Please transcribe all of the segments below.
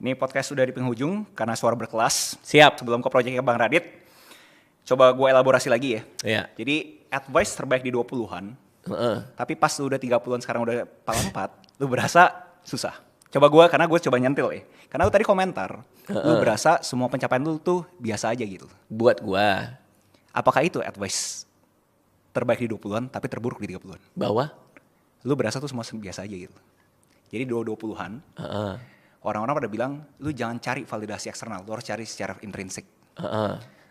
Ini podcast sudah di penghujung karena suara berkelas. Siap. Sebelum ke proyeknya Bang Radit, coba gue elaborasi lagi ya. Iya. Jadi advice terbaik di 20-an, tapi pas lu udah 30-an sekarang udah 44, lu berasa susah. Coba gue, karena gue coba nyentil ya. Karena lu tadi komentar, lu berasa semua pencapaian lu tuh biasa aja gitu. Buat gua, Apakah itu advice terbaik di 20-an tapi terburuk di 30-an? bahwa Lu berasa tuh semua biasa aja gitu. Jadi di 20-an, orang-orang pada bilang, lu jangan cari validasi eksternal, lu harus cari secara intrinsik.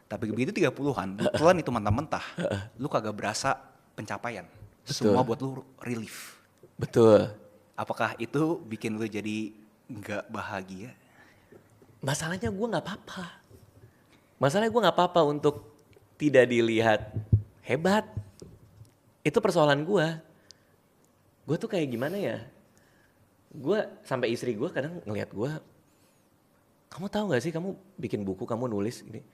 Tapi begitu 30-an, kebetulan itu mentah-mentah, lu kagak berasa pencapaian. Betul. Semua buat lu relief. betul. Apakah itu bikin lu jadi nggak bahagia? Masalahnya gua nggak apa-apa. Masalahnya gua nggak apa-apa untuk tidak dilihat hebat. Itu persoalan gua. Gua tuh kayak gimana ya? Gua sampai istri gua kadang ngelihat gua, kamu tahu nggak sih kamu bikin buku, kamu nulis ini?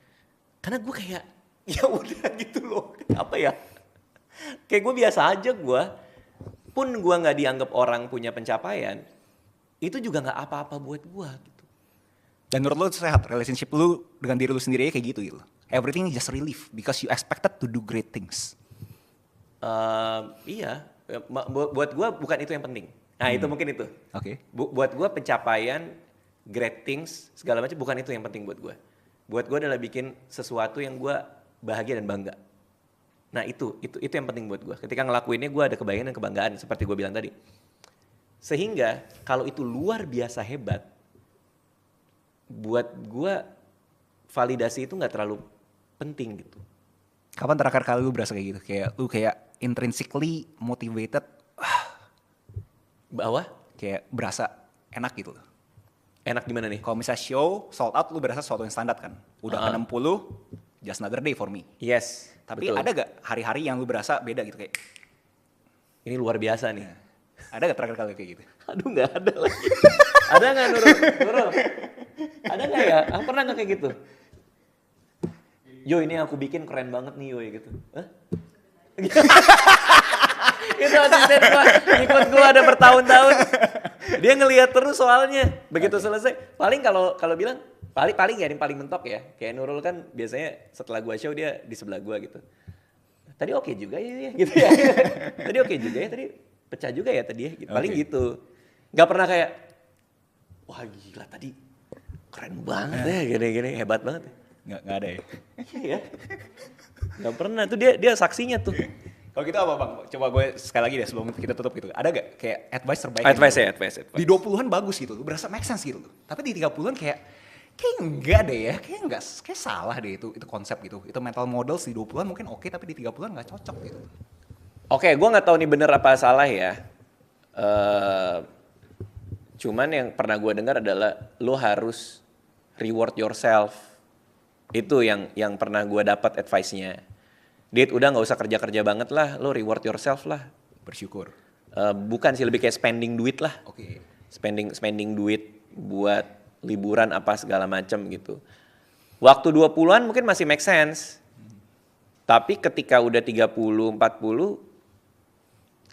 Karena gua kayak ya udah gitu loh. Apa ya? Kayak gue biasa aja gua. Pun gua nggak dianggap orang punya pencapaian, itu juga nggak apa-apa buat gua gitu. Dan menurut lu sehat, relationship lu dengan diri lu sendiri kayak gitu gitu? Everything is just relief because you expected to do great things. Iya, buat gua bukan itu yang penting. Nah itu mungkin itu. Oke. Buat gua pencapaian, great things, segala macam bukan itu yang penting buat gua. Buat gua adalah bikin sesuatu yang gua bahagia dan bangga. Nah itu yang penting buat gua. Ketika ngelakuinnya gua ada kebahagiaan dan kebanggaan seperti gua bilang tadi. Sehingga kalau itu luar biasa hebat, buat gua validasi itu nggak terlalu penting gitu. Kapan terakhir kali lu berasa kayak gitu? Kayak lu kayak intrinsically motivated, Bahwa kayak berasa enak gitu loh. enak gimana nih? Kalau misalnya show sold out, lu berasa sesuatu yang standar kan? Udah ke 60, just another day for me. Yes. Tapi betul. ada gak hari-hari yang lu berasa beda gitu kayak? Ini luar biasa nih. Ada gak terakhir kali kayak gitu? Aduh nggak ada lagi. Ada nggak Nurul? Nurul? Ada nggak ya? Pernah nggak kayak gitu? Yo ini yang aku bikin keren banget nih yo gitu. Hah? Itu asisten gua, ikut gua ada bertahun-tahun. Dia ngelihat terus soalnya. Begitu selesai, paling kalau bilang paling ya yang paling mentok ya. Kayak Nurul kan biasanya setelah gua show dia di sebelah gua gitu. Tadi oke juga ya gitu ya. Tadi oke juga ya, tadi pecah juga ya tadi ya. Gitu. Paling gitu. Gak pernah kayak wah gila tadi keren banget ya gini-gini hebat banget. Nggak ada ya? Iya. Gak pernah tuh dia saksinya tuh. Kalau gitu apa Bang? Coba gue sekali lagi deh sebelum kita tutup gitu. Ada gak kayak advice terbaik? Advice gitu? ya, advice. Di 20-an bagus gitu, lu berasa make sense gitu. Tapi di 30-an kayak enggak deh ya, kayak salah deh itu konsep gitu. Itu mental models di 20-an mungkin oke, tapi di 30-an nggak cocok gitu. Oke, gue nggak tahu nih bener apa salah ya. Cuman yang pernah gue dengar adalah lo harus reward yourself. Itu yang pernah gue dapat advice-nya. Dit, udah nggak usah kerja banget lah, lo reward yourself lah. Bersyukur. Bukan sih, lebih kayak spending duit lah. Oke. Spending duit buat liburan apa segala macam gitu. Waktu 20-an mungkin masih make sense. Tapi ketika udah 30, 40,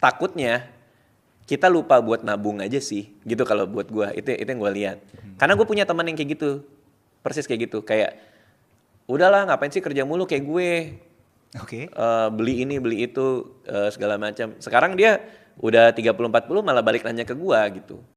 takutnya kita lupa buat nabung aja sih. Gitu kalau buat gue, itu yang gue lihat. Karena gue punya teman yang kayak gitu. Persis kayak gitu, kayak udahlah ngapain sih kerja mulu kayak gue. Oke. Beli ini, beli itu, segala macam. Sekarang dia udah 30-40 malah balik nanya ke gua gitu.